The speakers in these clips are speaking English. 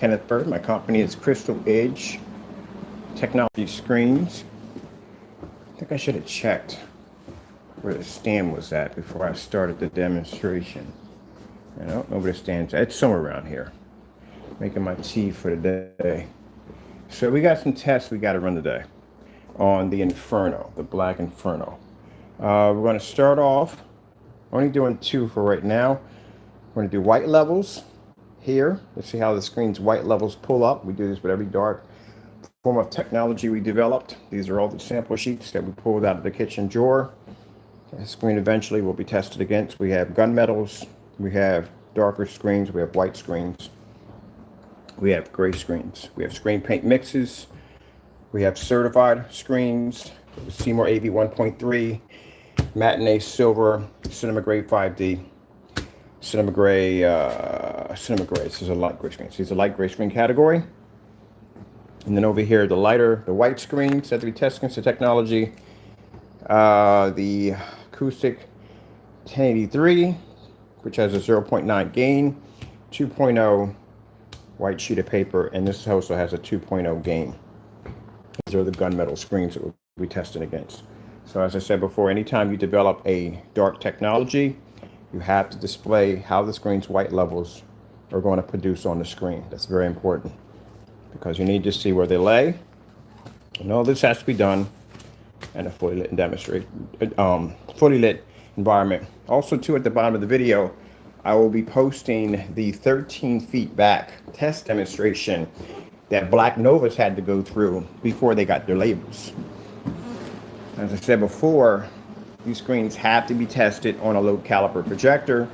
Kenneth Bird. My company is Crystal Edge Technology Screens. I think I should have checked where the stand was at before I started the demonstration. I don't know where the stand's at. It's somewhere around here. Making my tea for the day. So we got some tests we got to run today on the Inferno, the black Inferno. We're going to start off only doing 2 for right now. We're going to do white levels here. Let's see how the screen's white levels pull up. We do this with every dark form of technology we developed. These are all the sample sheets that we pulled out of the kitchen drawer. The screen eventually will be tested against. We have gunmetals, we have darker screens, we have white screens, we have gray screens, we have screen paint mixes, we have certified screens, Seymour AV 1.3, matinee silver, cinema gray 5D, cinema gray. This is a light gray screen. So these are light gray screen category. And then over here, the white screens that we test against the technology. The acoustic 1083, which has a 0.9 gain, 2.0 white sheet of paper, and this also has a 2.0 gain. These are the gunmetal screens that we tested against. So as I said before, anytime you develop a dark technology, you have to display how the screen's white levels are going to produce on the screen. That's very important because you need to see where they lay. And all this has to be done in a fully lit environment. Also, too, at the bottom of the video, I will be posting the 13 feet back test demonstration that Black Novas had to go through before they got their labels. As I said before, these screens have to be tested on a low caliber projector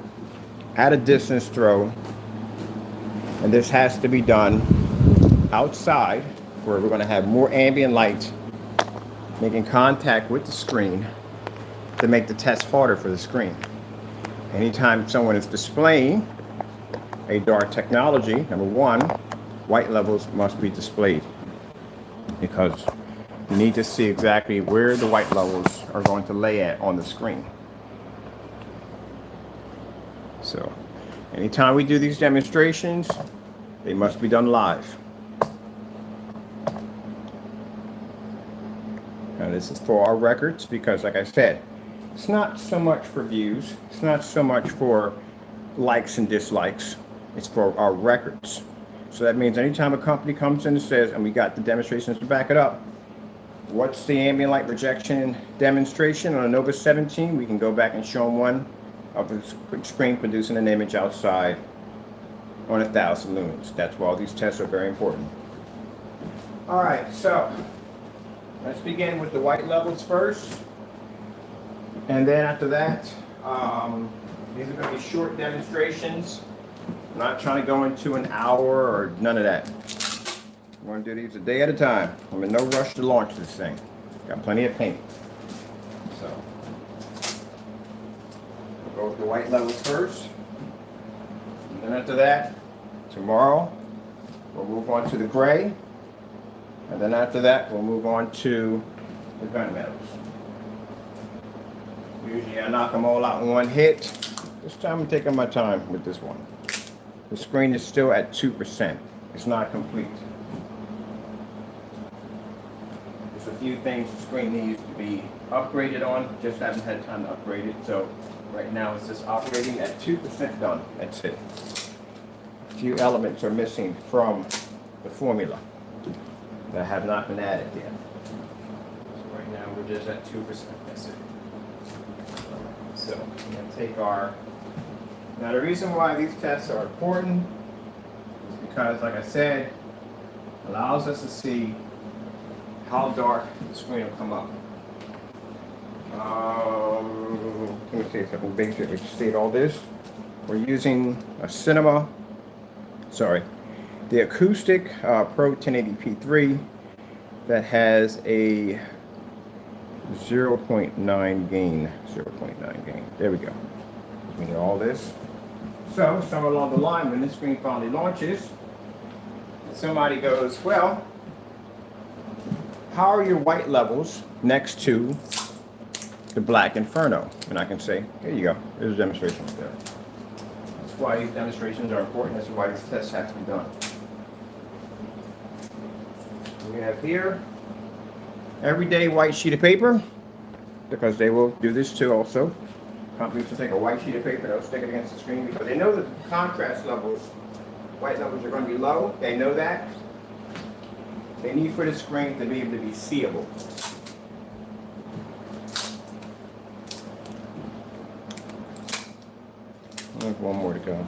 at a distance throw, and this has to be done outside where we're going to have more ambient light making contact with the screen to make the test harder for the screen. Anytime someone is displaying a dark technology, number one, white levels must be displayed because you need to see exactly where the white levels are going to lay at on the screen. So anytime we do these demonstrations, they must be done live. Now this is for our records because, like I said, it's not so much for views, it's not so much for likes and dislikes, it's for our records. So that means anytime a company comes in and says, and we got the demonstrations to back it up, what's the ambient light rejection demonstration on a Nova 17? We can go back and show them one of a screen producing an image outside on 1,000 lumens. That's why all these tests are very important. All right, so let's begin with the white levels first. And then after that, these are going to be short demonstrations. I'm not trying to go into an hour or none of that. I'm going to do these a day at a time. I'm in no rush to launch this thing. Got plenty of paint. So, we'll go with the white levels first. And then after that, tomorrow, we'll move on to the gray. And then after that, we'll move on to the gunmetals. Usually I knock them all out in one hit. This time I'm taking my time with this one. The screen is still at 2%. It's not complete. There's a few things the screen needs to be upgraded on. Just haven't had time to upgrade it. So right now it's just operating at 2% done. That's it. A few elements are missing from the formula that have not been added yet. So right now we're just at 2%. That's it. So we're going to take our... Now the reason why these tests are important is because, like I said, it allows us to see how dark the screen will come up. Let me see if I can basically state all this. We're using a the acoustic Pro 1080p3 that has a 0.9 gain. 0.9 gain. There we go. We get all this. So, somewhere along the line, when this screen finally launches, somebody goes, well, how are your white levels next to the black Inferno? And I can say, here you go. There's a demonstration there. That's why these demonstrations are important. That's why these tests have to be done. We have here everyday white sheet of paper, because they will do this too also. Companies will take a white sheet of paper, they'll stick it against the screen because they know that the contrast levels, white levels are going to be low. They know that. They need for the screen to be able to be seeable. There's one more to go.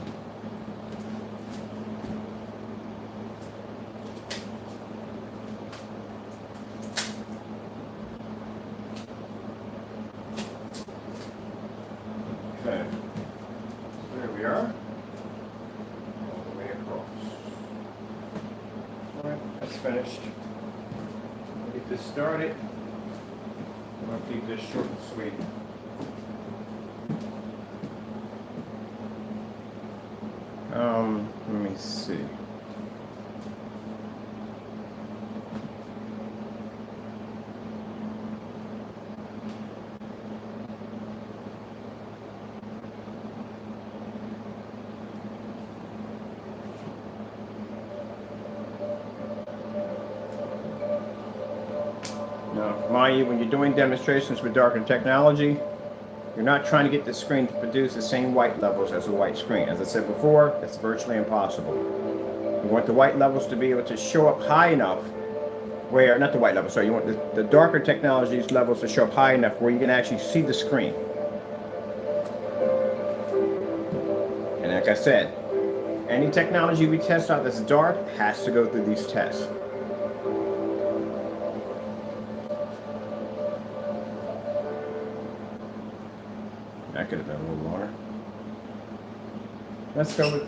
Okay, so there we are. All the way across. All right, that's finished. We'll get this started. I'll keep this short and sweet. Let me see. Now, mind you, when you're doing demonstrations with darker technology, you're not trying to get the screen to produce the same white levels as a white screen. As I said before, that's virtually impossible. You want the white levels to be able to show up high enough where, not the white levels, sorry, you want the darker technologies levels to show up high enough where you can actually see the screen. And like I said, any technology we test out that's dark has to go through these tests. That could have been a little longer. Let's go with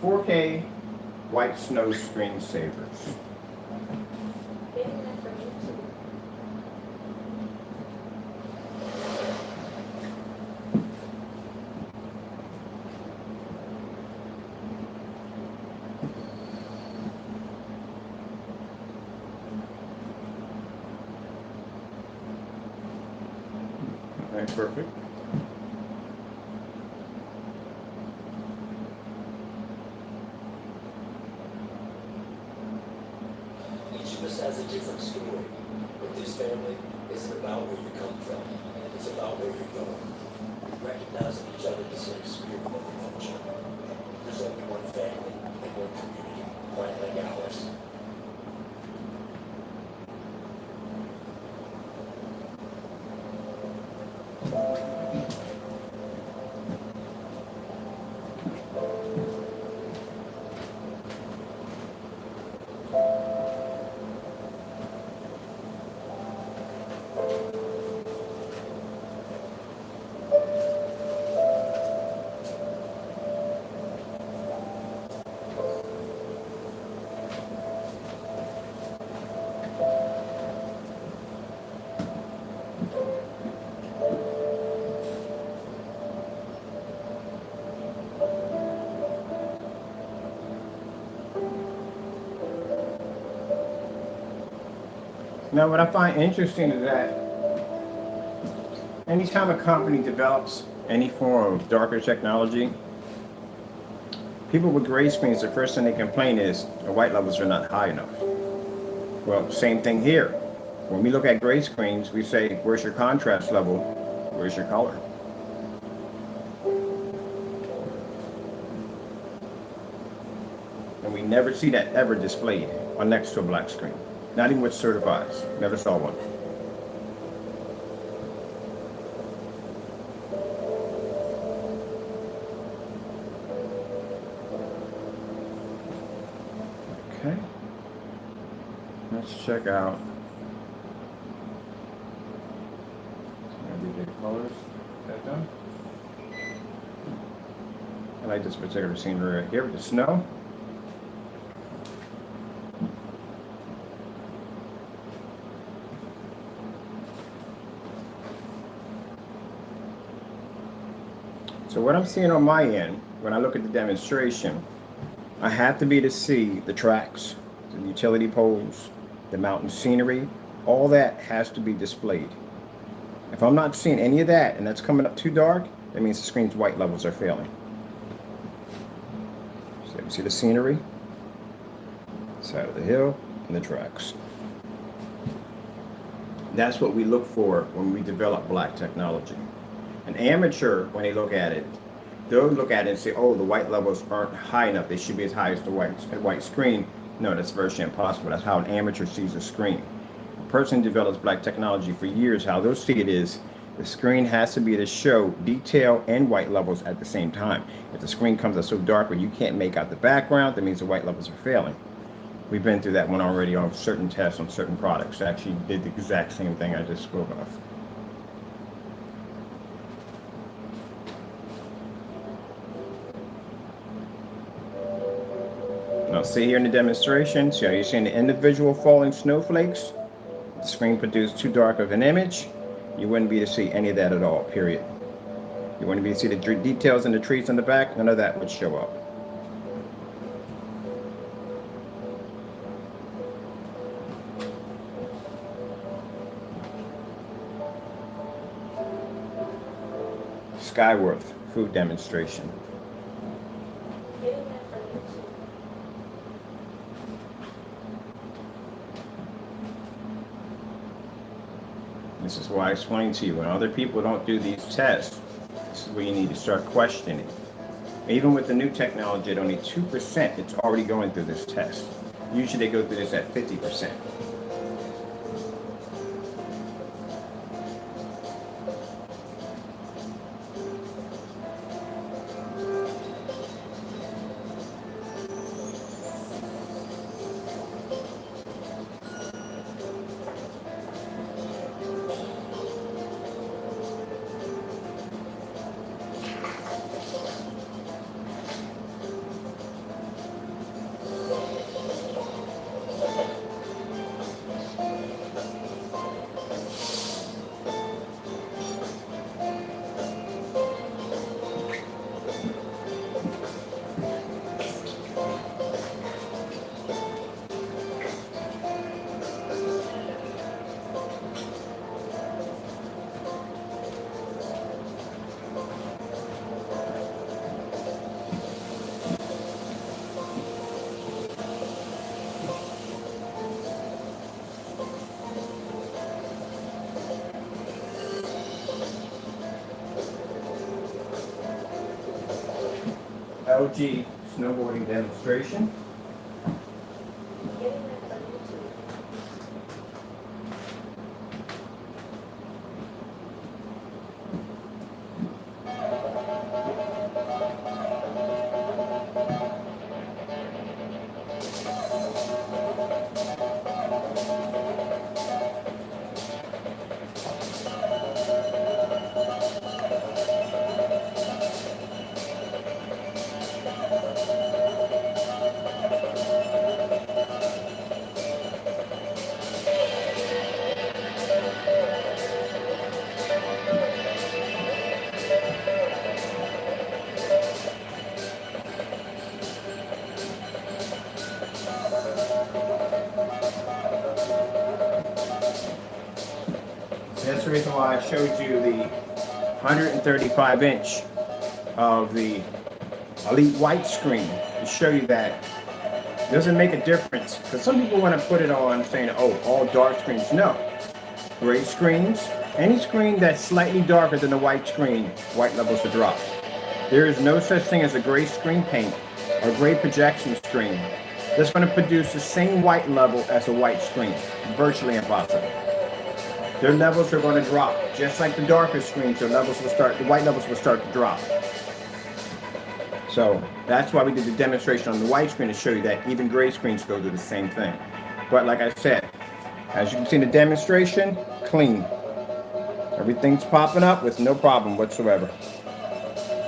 4K white snow screensavers. Okay, perfect. Each of us has a different story, but this family isn't about where you come from. It's about where you're going. We recognize in each other the same spirit of adventure. There's only one family and one community, quite like ours. Now, what I find interesting is that anytime a company develops any form of darker technology, people with gray screens, the first thing they complain is the white levels are not high enough. Well, same thing here. When we look at gray screens, we say, where's your contrast level? Where's your color? And we never see that ever displayed on next to a black screen. Not even with certifieds. Never saw one. Okay. Let's check out everyday colors. Is that done? I like this particular scenery right here with the snow. So what I'm seeing on my end, when I look at the demonstration, I have to be to see the tracks, the utility poles, the mountain scenery, all that has to be displayed. If I'm not seeing any of that and that's coming up too dark, that means the screen's white levels are failing. So you see the scenery? Side of the hill and the tracks. That's what we look for when we develop black technology. An amateur, when they look at it, they'll look at it and say, oh, the white levels aren't high enough. They should be as high as the white screen. No, that's virtually impossible. That's how an amateur sees a screen. A person who develops black technology for years, how they'll see it is the screen has to be to show detail and white levels at the same time. If the screen comes out so dark where you can't make out the background, that means the white levels are failing. We've been through that one already on certain tests on certain products. Actually did the exact same thing I just spoke of. Now see here in the demonstration, see how you're seeing the individual falling snowflakes? The screen produced too dark of an image. You wouldn't be to see any of that at all, period. You wouldn't be to see the details in the trees on the back, none of that would show up. Skyworth food demonstration. This is why I explained to you, when other people don't do these tests, this is where you need to start questioning. Even with the new technology at only 2%, it's already going through this test. Usually they go through this at 50%. LG snowboarding demonstration. That's the reason why I showed you the 135-inch of the Elite white screen to show you that it doesn't make a difference. Because some people want to put it on saying, oh, all dark screens. No. Gray screens, any screen that's slightly darker than the white screen, white levels are dropped. There is no such thing as a gray screen paint or gray projection screen that's going to produce the same white level as a white screen. Virtually impossible. Their levels are going to drop. Just like the darker screens, the white levels will start to drop. So that's why we did the demonstration on the white screen to show you that even gray screens go do the same thing. But like I said, as you can see in the demonstration, clean. Everything's popping up with no problem whatsoever.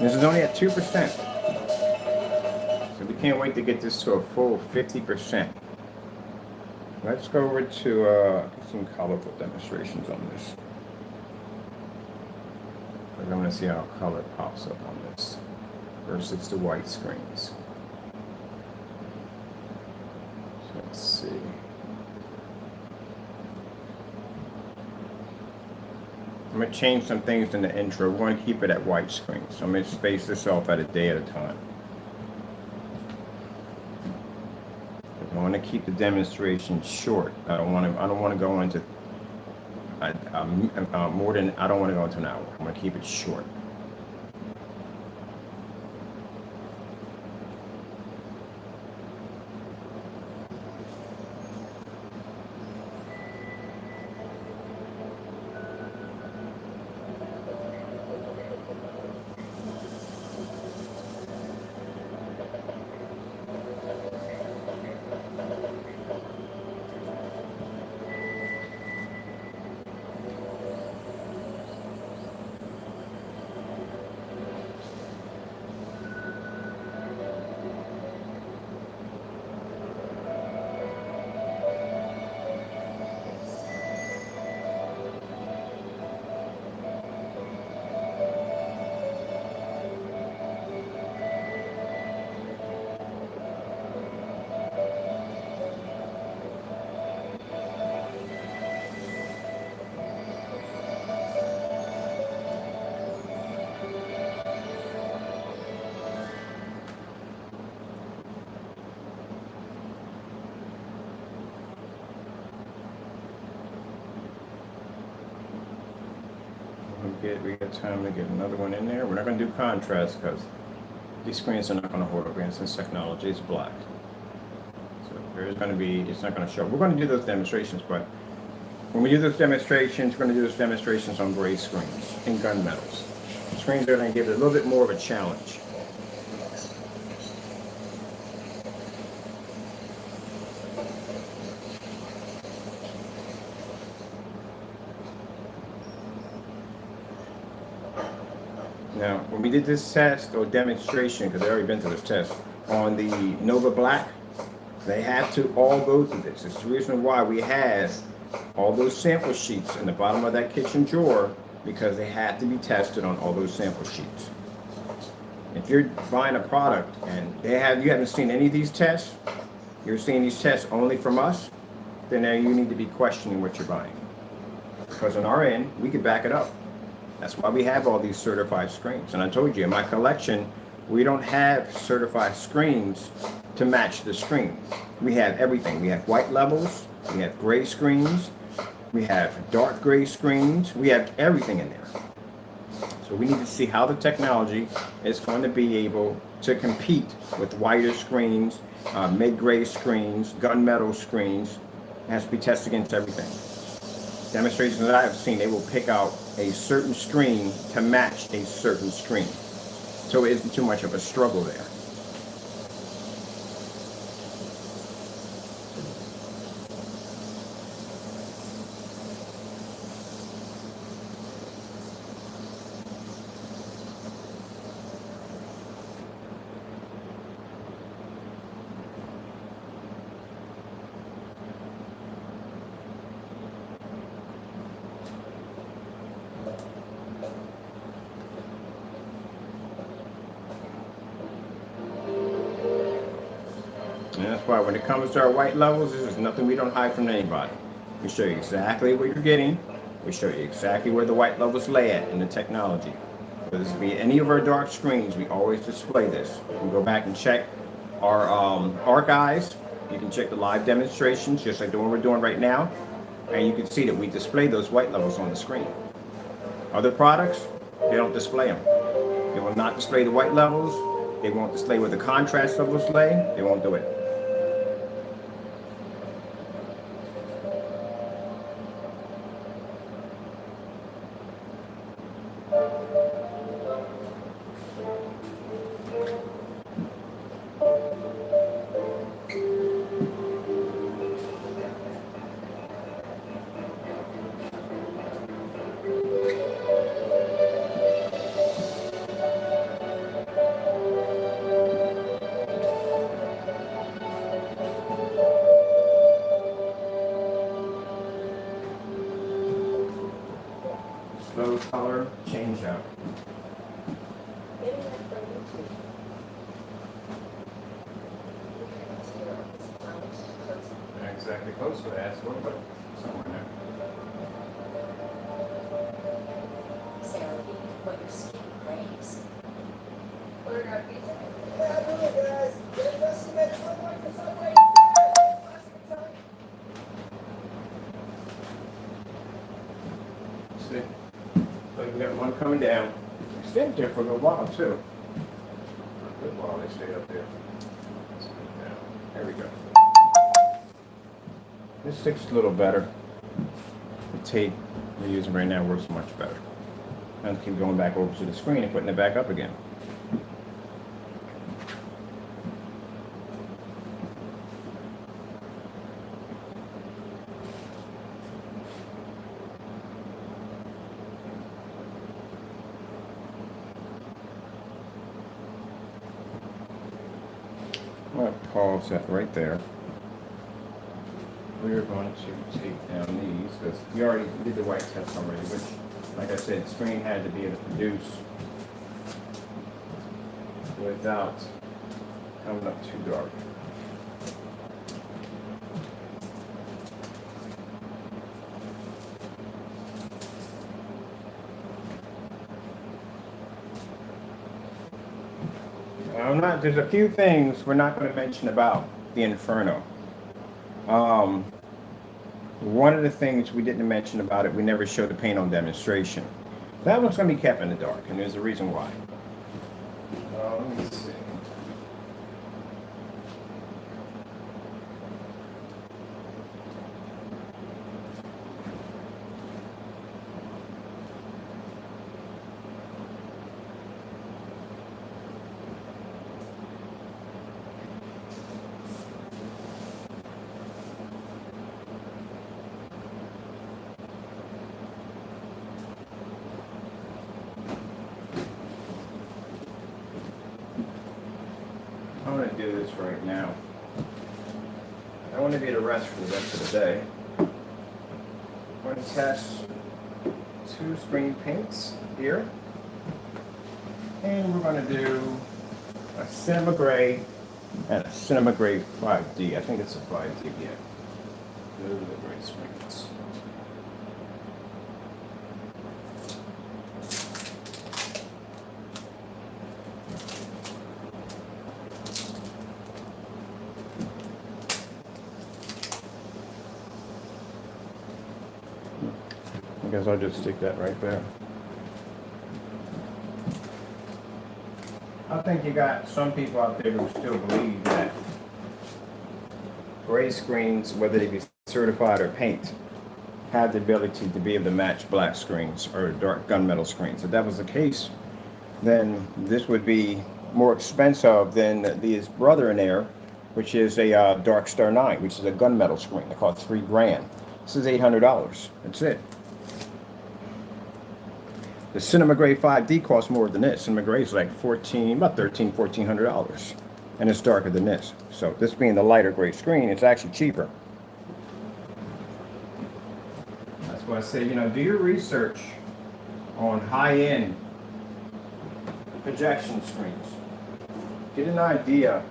This is only at 2%. So we can't wait to get this to a full 50%. Let's go over to some colorful demonstrations on this. I want to see how color pops up on this versus the white screens. So let's see. I'm going to change some things in the intro. We're going to keep it at white screen. So I'm going to space this off at a day at a time. I want to keep the demonstration short. I don't want to go into more than, I don't want to go into an hour. I'm going to keep it short. We got time to get another one in there. We're not going to do contrast because these screens are not going to hold up against this technology. It's black. So there's going to be, it's not going to show. We're going to do those demonstrations, but when we do those demonstrations, we're going to do those demonstrations on gray screens and gunmetals. Screens are going to give it a little bit more of a challenge. Now, when we did this test or demonstration, because I've already been through this test, on the Nova Black, they have to all go through this. It's the reason why we have all those sample sheets in the bottom of that kitchen drawer, because they have to be tested on all those sample sheets. If you're buying a product and you haven't seen any of these tests, you're seeing these tests only from us, then now you need to be questioning what you're buying. Because on our end, we could back it up. That's why we have all these certified screens. And I told you, in my collection, we don't have certified screens to match the screen. We have everything. We have white levels, we have gray screens, we have dark gray screens, we have everything in there. So we need to see how the technology is going to be able to compete with whiter screens, mid-gray screens, gunmetal screens. It has to be tested against everything. Demonstrations that I have seen, they will pick out a certain screen to match a certain screen. So it isn't too much of a struggle there. And that's why when it comes to our white levels, there's nothing we don't hide from anybody. We show you exactly what you're getting. We show you exactly where the white levels lay at in the technology. Whether this be any of our dark screens, we always display this. You can go back and check our archives. You can check the live demonstrations, just like the one we're doing right now. And you can see that we display those white levels on the screen. Other products, they don't display them. They will not display the white levels. They won't display where the contrast levels lay. They won't do it. Slow color change up. Not exactly close to that, so but somewhere there. Sarah, what your skin craves. come down. They stayed there for a little while too. For a good while they stayed up there. Let's come down. There we go. This sticks a little better. The tape we're using right now works much better. I'll keep going back over to the screen and putting it back up again. I'm going to pause that right there. We're going to take down these because we already did the white test already, which, like I said, the screen had to be able to produce without coming up too dark. There's a few things we're not going to mention about the Inferno. One of the things we didn't mention about it, we never showed the paint on demonstration. That one's going to be kept in the dark, and there's a reason why. Let me see. I'm going to do this right now. I want to be at a rest for the rest of the day. I'm going to test 2 screen paints here. And we're going to do a Cinema Gray and a Cinema Gray 5D. I think it's a 5D, yeah. Those are the gray screens. I guess I'll just stick that right there. I think you got some people out there who still believe that gray screens, whether they be certified or paint, have the ability to be able to match black screens or dark gunmetal screens. If that was the case, then this would be more expensive than his brother in there, which is a Dark Star 9, which is a gunmetal screen. They call it $3 grand. This is $800. That's it. The Cinema Gray 5D costs more than this. Cinema Gray is like about $1,400, and it's darker than this. So this being the lighter gray screen, it's actually cheaper. That's why I say, do your research on high-end projection screens. Get an idea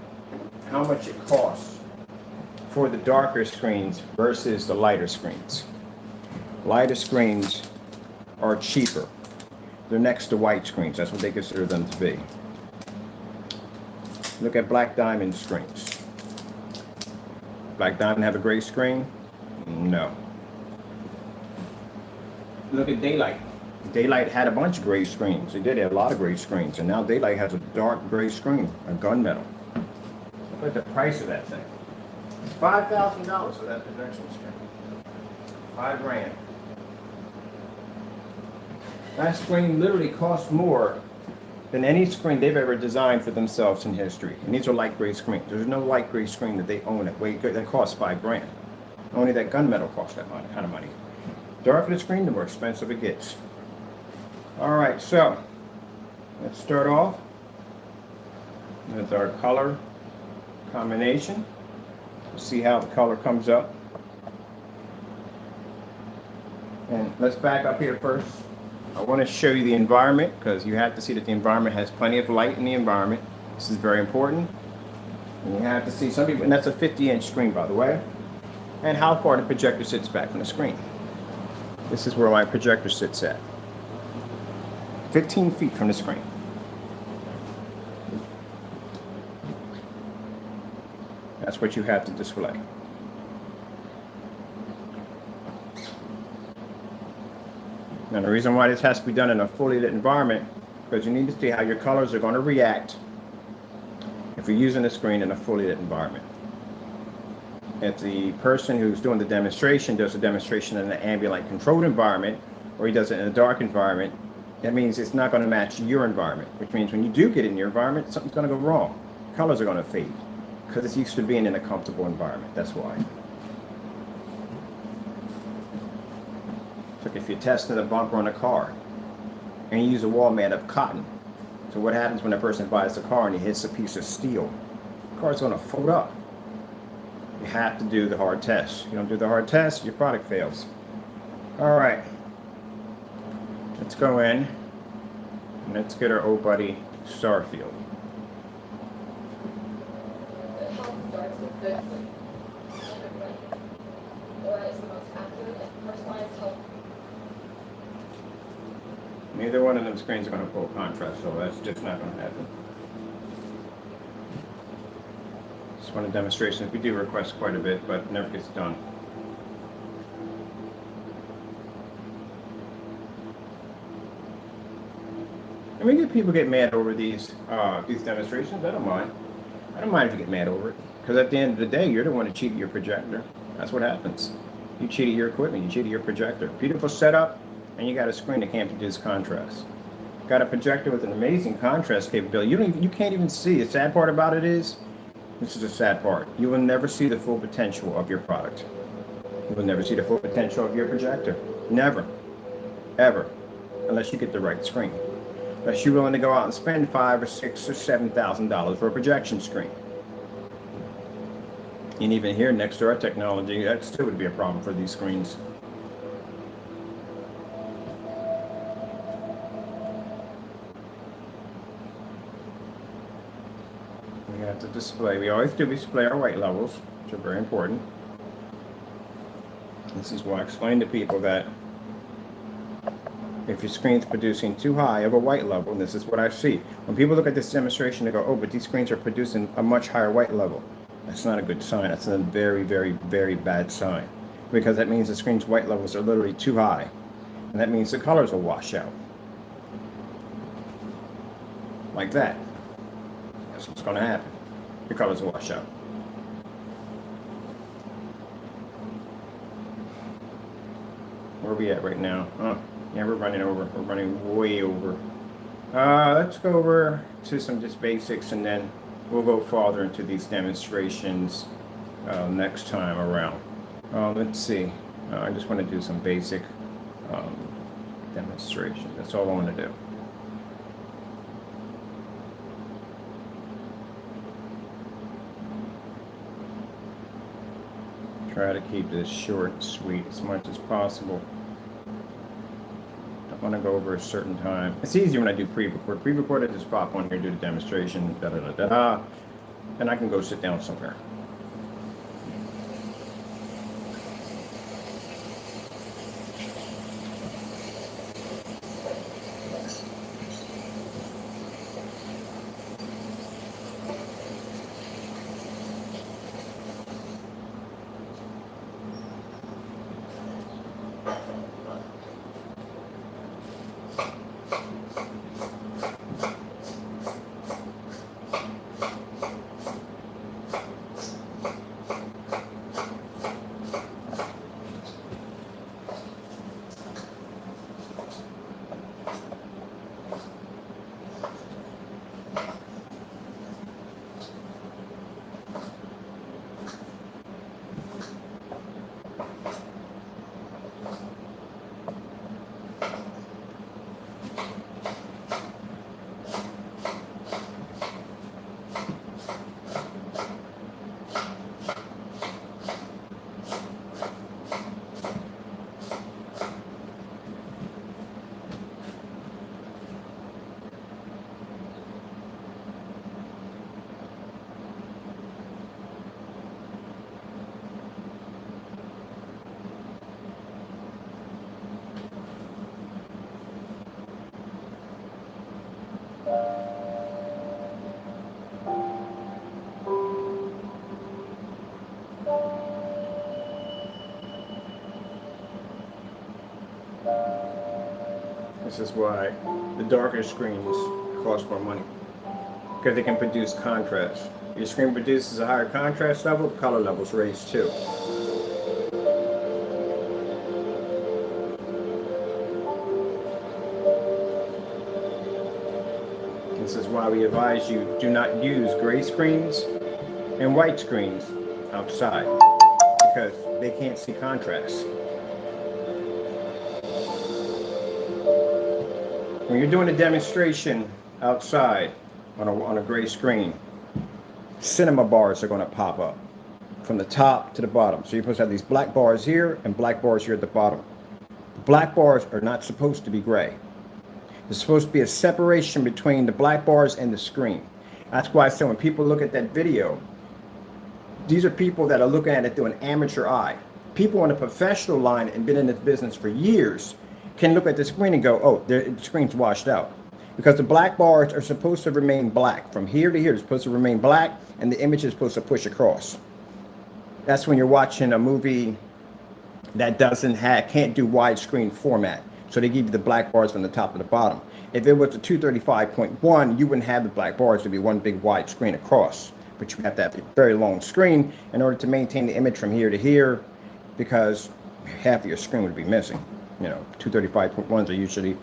how much it costs for the darker screens versus the lighter screens. Lighter screens are cheaper. They're next to white screens. That's what they consider them to be. Look at Black Diamond screens. Black Diamond have a gray screen? No. Look at Daylight. Daylight had a bunch of gray screens. They did have a lot of gray screens, and now Daylight has a dark gray screen, a gunmetal. Look at the price of that thing. $5,000 for that projection screen. $5 grand. That screen literally costs more than any screen they've ever designed for themselves in history. And these are light gray screens. There's no light gray screen that they own that costs $5 grand. Only that gunmetal costs that kind of money. Darker the screen, the more expensive it gets. All right, so let's start off with our color combination. See how the color comes up. And let's back up here first. I want to show you the environment because you have to see that the environment has plenty of light in the environment. This is very important. And you have to see some people, and that's a 50-inch screen, by the way, and how far the projector sits back from the screen. This is where my projector sits at. 15 feet from the screen. That's what you have to display. And the reason why this has to be done in a fully lit environment, because you need to see how your colors are going to react if you're using the screen in a fully lit environment. If the person who's doing the demonstration does a demonstration in an ambient light controlled environment, or he does it in a dark environment, that means it's not going to match your environment, which means when you do get in your environment, something's going to go wrong. Colors are going to fade because it's used to being in a comfortable environment. That's why. So if you're testing a bumper on a car and you use a wall made of cotton, so what happens when a person buys a car and he hits a piece of steel? The car's going to fold up. You have to do the hard test. You don't do the hard test, your product fails. All right. Let's go in and let's get our old buddy Starfield. The health starts with good sleep. Or is the most accurate and personalized health. Neither one of them screens are going to pull contrast, so that's just not going to happen. Just one of the demonstrations. We do request quite a bit, but it never gets done. I mean, people get mad over these demonstrations. I don't mind. I don't mind if you get mad over it, because at the end of the day, you're the one that cheated your projector. That's what happens. You cheated your equipment. You cheated your projector. Beautiful setup, and you got a screen that can't produce contrast. Got a projector with an amazing contrast capability. You can't even see. The sad part about it is, this is the sad part. You will never see the full potential of your product. You will never see the full potential of your projector. Never, ever, unless you get the right screen. Unless you're willing to go out and spend $5,000 or $6,000 or $7,000 for a projection screen. And even here next to our technology, that still would be a problem for these screens. We have to display. We always do display our white levels, which are very important. This is why I explain to people that if your screen's producing too high of a white level, and this is what I see. When people look at this demonstration, they go, oh, but these screens are producing a much higher white level. That's not a good sign. That's a very, very, very bad sign. Because that means the screen's white levels are literally too high. And that means the colors will wash out. Like that. That's what's going to happen. The colors will wash out. Where are we at right now? Oh. Yeah, we're running over. We're running way over. Let's go over to some just basics, and then we'll go farther into these demonstrations next time around. Let's see. I just want to do some basic demonstration. That's all I want to do. Try to keep this short and sweet as much as possible. I want to go over a certain time. It's easier when I do pre-record. Pre-record, I just pop on here, do the demonstration, and I can go sit down somewhere. This is why the darker screens cost more money, because they can produce contrast. Your screen produces a higher contrast level, the color levels raise too. This is why we advise you do not use gray screens and white screens outside, because they can't see contrast. When you're doing a demonstration outside on a gray screen, cinema bars are going to pop up from the top to the bottom. So you're supposed to have these black bars here and black bars here at the bottom. The black bars are not supposed to be gray. There's supposed to be a separation between the black bars and the screen. That's why I say when people look at that video, these are people that are looking at it through an amateur eye. People on the professional line and been in this business for years can look at the screen and go, oh, the screen's washed out. Because the black bars are supposed to remain black. From here to here, it's supposed to remain black, and the image is supposed to push across. That's when you're watching a movie that can't do widescreen format. So they give you the black bars from the top to the bottom. If it was a 235.1, you wouldn't have the black bars to be one big wide screen across. But you have to have a very long screen in order to maintain the image from here to here, because half of your screen would be missing. 235.1s are usually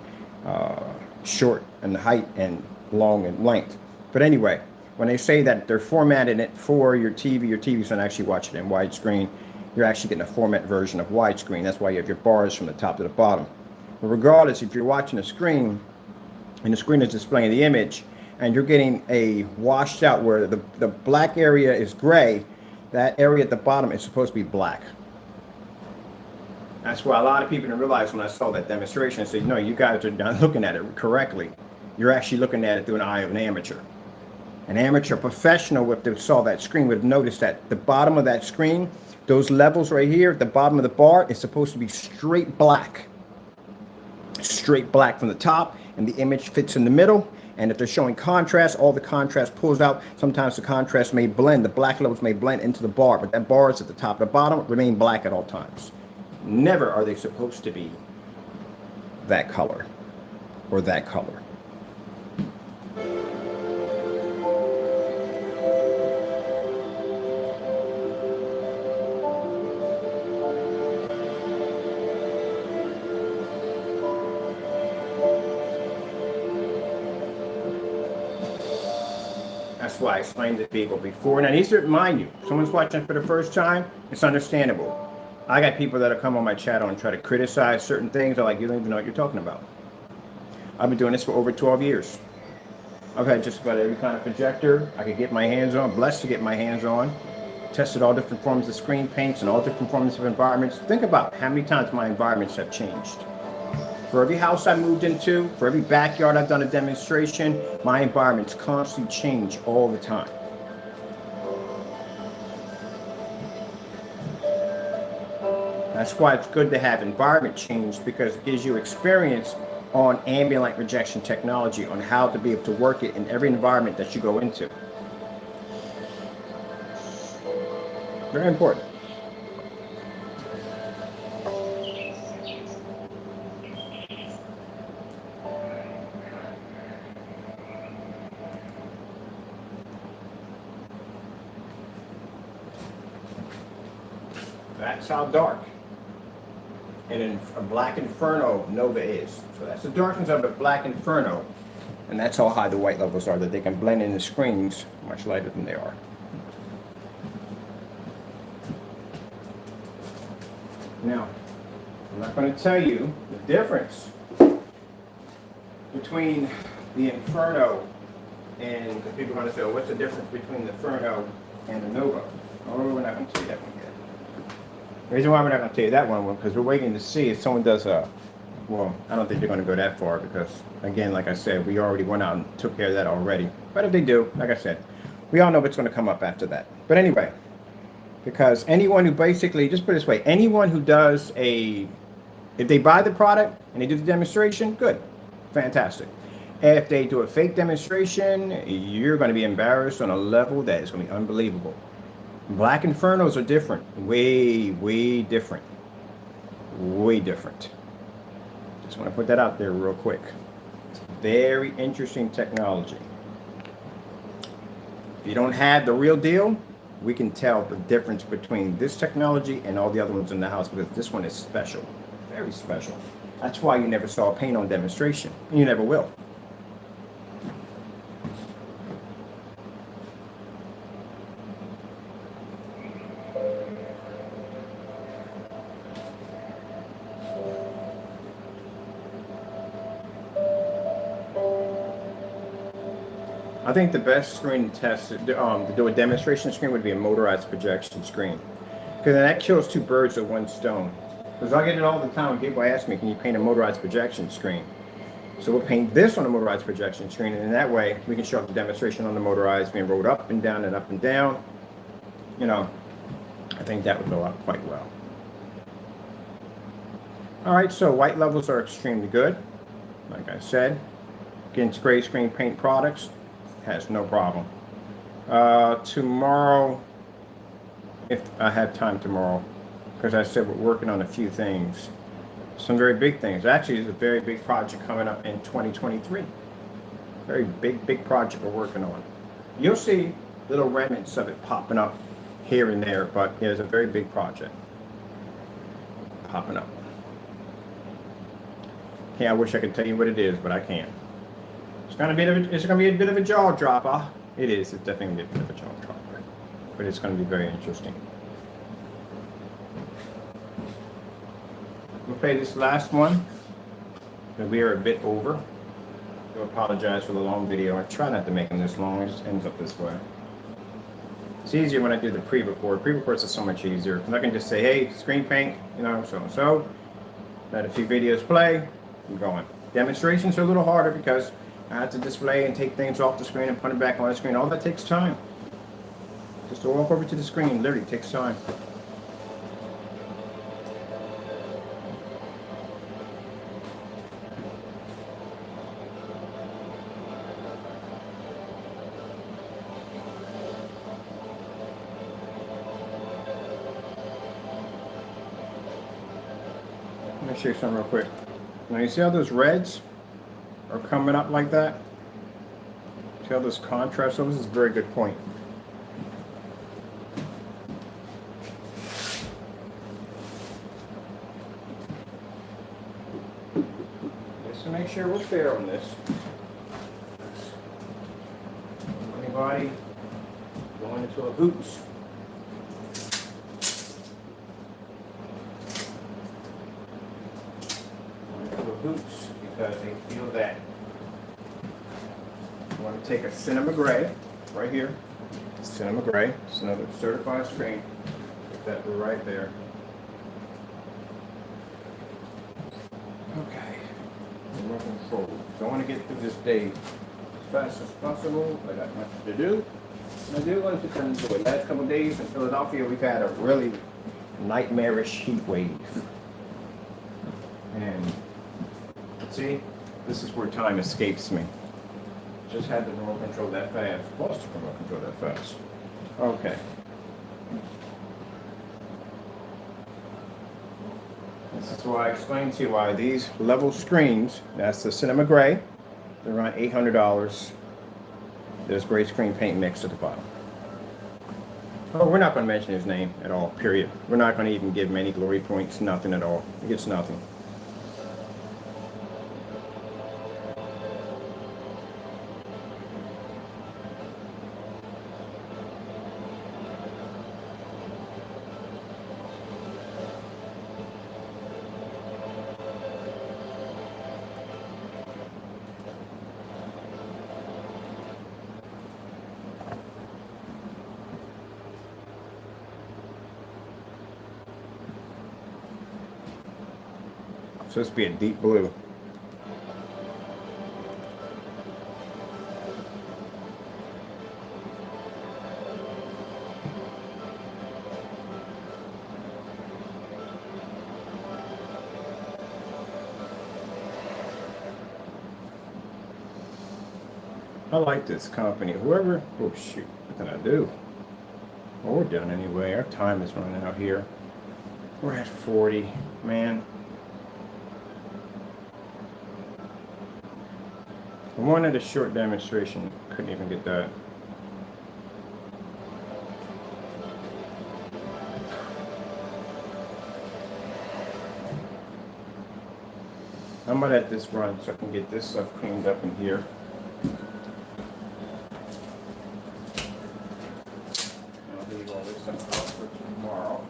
short in height and long in length. But anyway, when they say that they're formatting it for your TV's not actually watching it in widescreen. You're actually getting a format version of widescreen. That's why you have your bars from the top to the bottom. But regardless, if you're watching a screen and the screen is displaying the image and you're getting a washed out where the black area is gray, that area at the bottom is supposed to be black. That's why a lot of people didn't realize when I saw that demonstration, I said, no, you guys are not looking at it correctly. You're actually looking at it through an eye of an amateur. An amateur professional, if they saw that screen, would have noticed that the bottom of that screen, those levels right here, at the bottom of the bar, is supposed to be straight black. Straight black from the top, and the image fits in the middle. And if they're showing contrast, all the contrast pulls out. Sometimes the contrast may blend, the black levels may blend into the bar, but that bars at the top and the bottom remain black at all times. Never are they supposed to be that color or that color. That's why I explained to people before. And I need to remind you, if someone's watching for the first time, it's understandable. I got people that'll come on my channel and try to criticize certain things. They're like, you don't even know what you're talking about. I've been doing this for over 12 years. I've had just about every kind of projector I could get my hands on, blessed to get my hands on. Tested all different forms of screen paints and all different forms of environments. Think about how many times my environments have changed. For every house I moved into, for every backyard I've done a demonstration, my environments constantly change all the time. That's why it's good to have environment change, because it gives you experience on ambient light rejection technology, on how to be able to work it in every environment that you go into. Very important. That's how dark and a black Inferno Nova is. So that's the darkness of a black Inferno, and that's how high the white levels are, that they can blend in the screens much lighter than they are. Now, I'm not going to tell you the difference between the Inferno and the people are going to say, well, what's the difference between the Inferno and the Nova? Oh, we're not going to tell you that one yet. The reason why we're not going to tell you that one, because we're waiting to see if someone does well, I don't think they're going to go that far, because, again, like I said, we already went out and took care of that already. But if they do, like I said, we all know what's going to come up after that. But anyway, because anyone who basically, just put it this way, anyone who does if they buy the product and they do the demonstration, good, fantastic. If they do a fake demonstration, you're going to be embarrassed on a level that is going to be unbelievable. Black Infernos are different, way different, way different. Just want to put that out there real quick. It's very interesting technology. If you don't have the real deal, we can tell the difference between this technology and all the other ones in the house, because this one is special, very special. That's why you never saw a paint on demonstration. You never will. I think the best screen to test to do a demonstration screen would be a motorized projection screen, because that kills two birds with one stone. Because I get it all the time. People ask me, can you paint a motorized projection screen? So we'll paint this on a motorized projection screen, and in that way we can show up the demonstration on the motorized being rolled up and down and up and down. You know, I think that would go out quite well. All right, so white levels are extremely good. Like I said, against gray screen paint products, has no problem. Tomorrow, if I have time tomorrow, because I said we're working on a few things, some very big things. Actually, there's a very big project coming up in 2023. Very big project we're working on. You'll see little remnants of it popping up here and there, but there's a very big project popping up. Yeah, I wish I could tell you what it is, but I can't. It's gonna be a bit of a jaw dropper. It is. It's definitely gonna be a bit of a jaw dropper, but it's gonna be very interesting. We'll play this last one. We are a bit over. I apologize for the long video. I try not to make them this long. It just ends up this way. It's easier when I do the pre-record. Pre-records are so much easier because I can just say, hey, screen paint, you know, so and so. Let a few videos play. I'm going. Demonstrations are a little harder because I have to display and take things off the screen and put them back on the screen. All that takes time. Just to walk over to the screen literally takes time. Let me show you something real quick. Now you see how those reds are coming up like that? See how this contrast? So this is a very good point. Just to make sure we're fair on this. Anybody going into a hoops? Hoops because they feel that I want to take a cinema gray right here, cinema gray. It's another certified screen. Put that right there. Okay, moving forward. So I want to get through this day as fast as possible. I got much to do. And I do want to turn to the last couple of days in Philadelphia. We've had a really nightmarish heat wave, and see, this is where time escapes me. Just had the remote control that fast. Lost the remote control that fast. Okay. This is why I explained to you why these level screens, that's the Cinema Gray, they're around $800. There's gray screen paint mix at the bottom. Oh, we're not going to mention his name at all, period. We're not going to even give him any glory points, nothing at all. He gets nothing. Supposed to be a deep blue. I like this company. Whoever, oh shoot, what did I do? Well, we're done anyway. Our time is running out here. We're at 40, man. I wanted a short demonstration. Couldn't even get that. I'm gonna let this run so I can get this stuff cleaned up in here. I'll leave all this stuff out for tomorrow.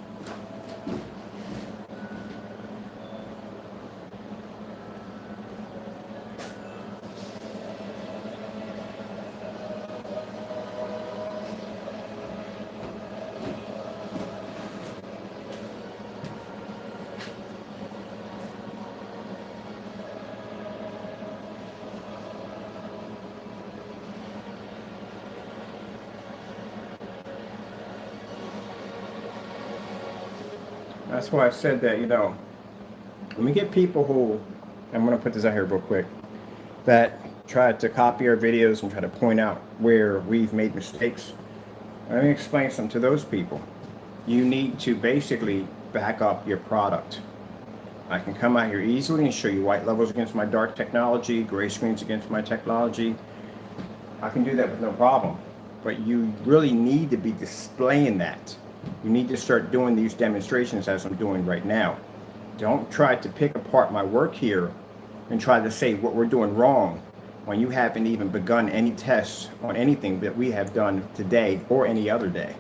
That's why I said that, when we get people who, I'm going to put this out here real quick, that try to copy our videos and try to point out where we've made mistakes, let me explain something to those people. You need to basically back up your product. I can come out here easily and show you white levels against my dark technology, gray screens against my technology. I can do that with no problem. But you really need to be displaying that. You need to start doing these demonstrations as I'm doing right now. Don't try to pick apart my work here and try to say what we're doing wrong when you haven't even begun any tests on anything that we have done today or any other day.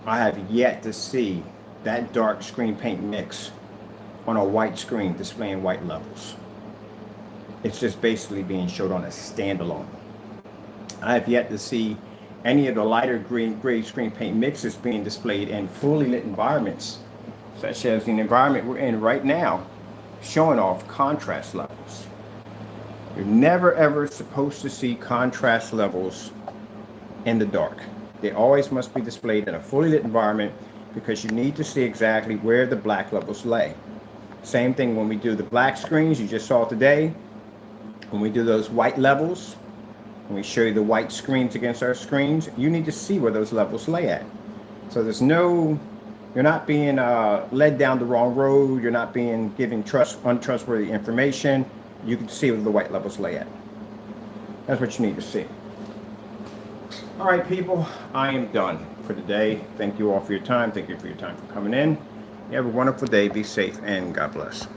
I have yet to see that dark screen paint mix on a white screen displaying white levels. It's just basically being showed on a standalone. I have yet to see any of the lighter gray screen paint mixes being displayed in fully lit environments, such as the environment we're in right now, showing off contrast levels. You're never ever supposed to see contrast levels in the dark. They always must be displayed in a fully lit environment because you need to see exactly where the black levels lay. Same thing when we do the black screens you just saw today. When we do those white levels, when we show you the white screens against our screens, you need to see where those levels lay at. So you're not being led down the wrong road. You're not being given untrustworthy information. You can see where the white levels lay at. That's what you need to see. All right, people, I am done for today. Thank you all for your time. Thank you for your time for coming in. You have a wonderful day. Be safe and God bless.